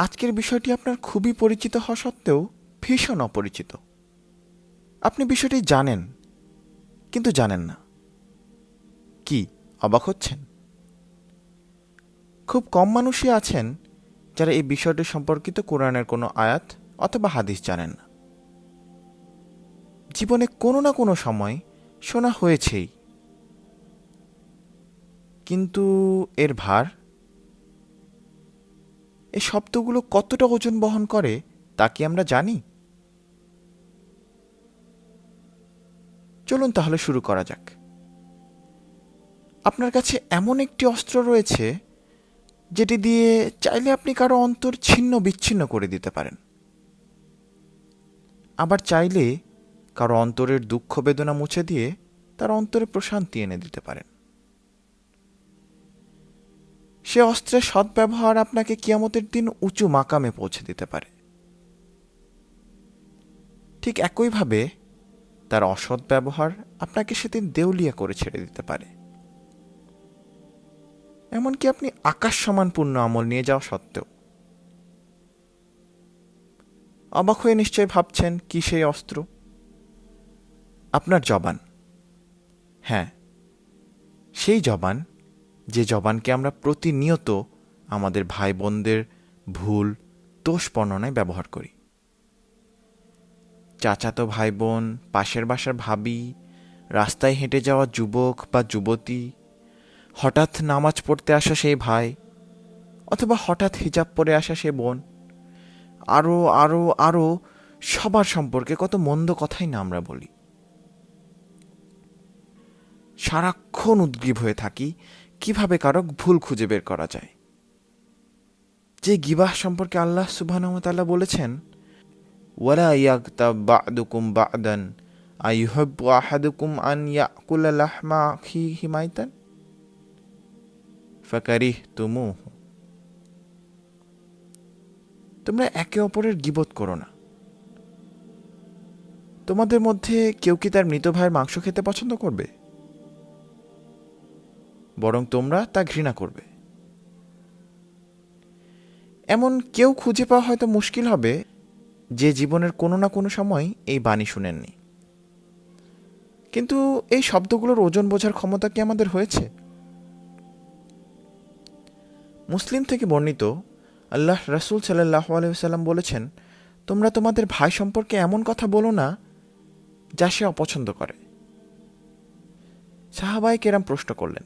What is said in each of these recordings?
আজকের বিষয়টি আপনার খুবই পরিচিত হওয়া সত্ত্বেও ভীষণ অপরিচিত। আপনি বিষয়টি জানেন, কিন্তু জানেন না। কি অবাক হচ্ছেন? খুব কম মানুষই আছেন যারা এই বিষয়টি সম্পর্কিত কোরআনের কোনো আয়াত অথবা হাদিস জানেন না। জীবনে কোনো না কোনো সময় শোনা হয়েছেই, কিন্তু এর ভার, এই শব্দগুলো কতটা ওজন বহন করে তা কি আমরা জানি? চলুন তাহলে শুরু করা যাক। আপনার কাছে এমন একটি অস্ত্র রয়েছে যেটি দিয়ে চাইলে আপনি কারো অন্তর ছিন্ন বিচ্ছিন্ন করে দিতে পারেন, আবার চাইলে কারো অন্তরের দুঃখ বেদনা মুছে দিয়ে তার অন্তরে প্রশান্তি এনে দিতে পারেন। সে অস্ত্রের সদ্ব্যবহার আপনাকে কিয়ামতের দিন উঁচু মাকামে পৌঁছে দিতে পারে। ঠিক একইভাবে তার অসৎ ব্যবহার আপনাকে সেদিন দেউলিয়া করে ছেড়ে দিতে পারে। এমনকি আপনি আকাশ সমান পূর্ণ আমল নিয়ে যাওয়া সত্ত্বেও। অবাক হয়ে নিশ্চয় ভাবছেন, কি সেই অস্ত্র? আপনার জবান। হ্যাঁ, সেই জবান, যে জবানকে আমরা প্রতিনিয়ত আমাদের ভাই বোনদের ভুল, দোষ বর্ণনায় ব্যবহার করি। চাচাতো ভাই বোন, পাশের বাসার ভাবি, রাস্তায় হেঁটে যাওয়া যুবক বা যুবতী, হঠাৎ নামাজ পড়তে আসা সেই ভাই, অথবা হঠাৎ হিজাব পরে আসা সে বোন, আরও আরও আরও সবার সম্পর্কে কত মন্দ কথাই না আমরা বলি। সারাক্ষণ উদ্গ্রীব হয়ে থাকি কিভাবে কারো ভুল খুঁজে বের করা যায়। যে গিবাহ সম্পর্কে আল্লাহ সুবহানাহু ওয়া তাআলা বলেছেন, ওয়ালা ইয়াগতাব বা'দুকুম বা'দান আইয়ুহিব্বু আহাদুকুম আন ইয়াকুলা লাহমা আখিহি মাইতান ফাকারিহতুমুহু। তোমরা একে অপরের গীবত করো না। তোমাদের মধ্যে কেউ কি তার মৃত ভাইয়ের মাংস খেতে পছন্দ করবে? বরং তোমরা তা ঘৃণা করবে। এমন কেউ খুঁজে পাওয়া হয়তো মুশকিল হবে যে জীবনের কোনো না কোনো সময় এই বাণী শুনেননি। কিন্তু এই শব্দগুলোর ওজন বোঝার ক্ষমতা কি আমাদের হয়েছে? মুসলিম থেকে বর্ণিত, আল্লাহ রাসূল সাল্লাল্লাহু আলাইহি ওয়াসাল্লাম বলেছেন, তোমরা তোমাদের ভাই সম্পর্কে এমন কথা বলো না যা সে অপছন্দ করে। সাহাবায়ে কেরাম প্রশ্ন করলেন,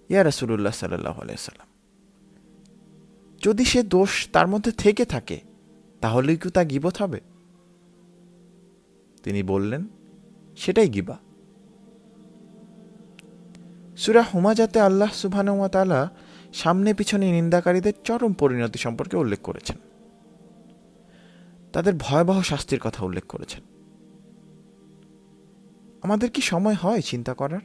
ইয়া রাসূলুল্লাহ সাল্লাল্লাহু আলাইহি ওয়াসাল্লাম, যদি সে দোষ তার মধ্যে থেকে থাকে তাহলেই কি তা গীবত হবে? তিনি বললেন, সেটাই গিবা। সূরা হুমাজাতে আল্লাহ সুবহানাহু ওয়া তাআলা সামনে পিছনে নিন্দাকারীদের চরম পরিণতি সম্পর্কে উল্লেখ করেছেন। তাদের ভয়াবহ শাস্তির কথা উল্লেখ করেছেন। আমাদের কি সময় হয় চিন্তা করার?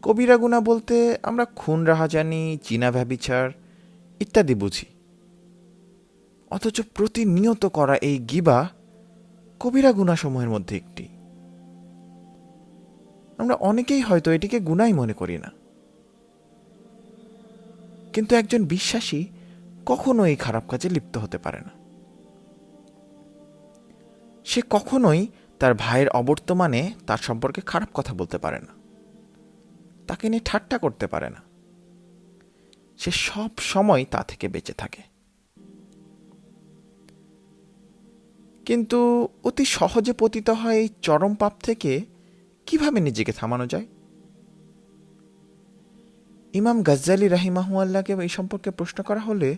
কবিরা গুনাহ বলতে আমরা খুন, রাহাজানি, জিনা, ব্যভিচার ইত্যাদি বুঝি। অথচ প্রতিনিয়ত করা এই গিবা কবিরা গুনাহ সমূহের মধ্যে একটি। আমরা অনেকেই হয়তো এটিকে গুনাই মনে করি না, কিন্তু একজন বিশ্বাসী কখনো এই খারাপ কাজে লিপ্ত হতে পারে না। সে কখনোই তার ভাইয়ের অবর্তমানে তার সম্পর্কে খারাপ কথা বলতে পারে না, তাকে নিয়ে ঠাট্টা করতে পারে না। সে সব সময় তা থেকে বেঁচে থাকে। কিন্তু অতি সহজে পতিত হয় এই চরম পাপ থেকে কিভাবে নিজেকে থামানো যায়? ইমাম গাজ্জালি রাহিমাহুল্লাহকে এই সম্পর্কে প্রশ্ন করা হলে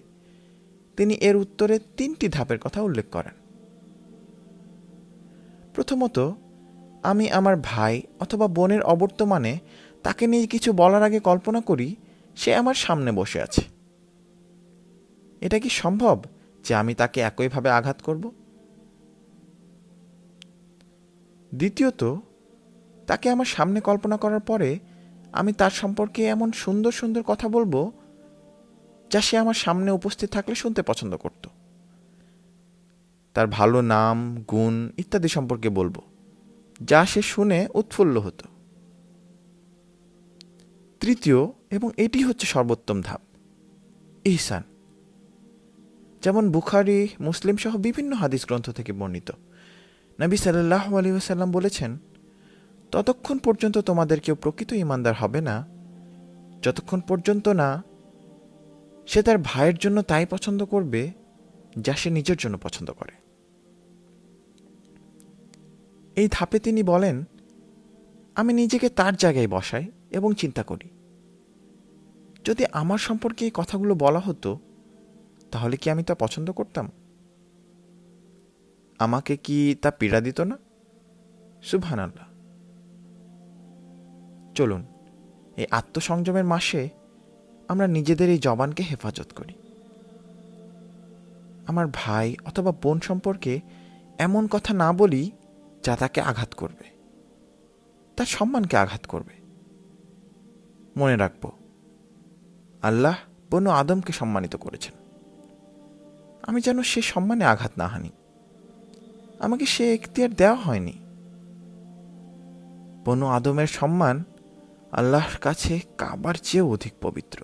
তিনি এর উত্তরে 3টি ধাপের কথা উল্লেখ করেন। প্রথমত, আমি আমার ভাই অথবা বোনের অবর্তমানে তাকে নিয়ে কিছু বলার আগে কল্পনা করি সে আমার সামনে বসে আছে। এটা কি সম্ভব যে আমি তাকে একইভাবে আঘাত করব? দ্বিতীয়ত, তাকে আমার সামনে কল্পনা করার পরে আমি তার সম্পর্কে এমন সুন্দর সুন্দর কথা বলবো যা সে আমার সামনে উপস্থিত থাকলে শুনতে পছন্দ করত। তার ভালো নাম, গুণ ইত্যাদি সম্পর্কে বলবো যা সে শুনে উৎফুল্ল হতো। তৃতীয়, এবং এটি হচ্ছে সর্বোত্তম ধাপ, ইহসান, যেমন বুখারী, মুসলিম সহ বিভিন্ন হাদিস গ্রন্থ থেকে বর্ণিত। নবী সাল্লাল্লাহু আলাইহি ওয়াসাল্লাম বলেছেন, ততক্ষণ পর্যন্ত তোমাদের কেউ প্রকৃত ঈমানদার হবে না যতক্ষণ পর্যন্ত না সে তার ভাইয়ের জন্য তাই পছন্দ করবে যা সে নিজের জন্য পছন্দ করে। এই ধাপে তিনি বলেন, আমি নিজেকে তার জায়গায় বসাই এবং চিন্তা করি, যদি আমার সম্পর্কে এই কথাগুলো বলা হতো তাহলে কি আমি তা পছন্দ করতাম? আমাকে কি তা পীড়া দিত না? সুবহানাল্লাহ। চলুন এই আত্মসংযমের মাসে আমরা নিজেদের এই জবানকে হেফাজত করি। আমার ভাই অথবা বোন সম্পর্কে এমন কথা না বলি যা তাকে আঘাত করবে, তার সম্মানকে আঘাত করবে। মনে রাখব, আল্লাহ বনু আদমকে সম্মানিত করেছেন, আমি যেন সে সম্মানে আঘাত না হানি। আমাকে সে এখতিয়ার দেওয়া হয়নি। বনু আদমের সম্মান আল্লাহর কাছে কাবার চেয়েও অধিক পবিত্র।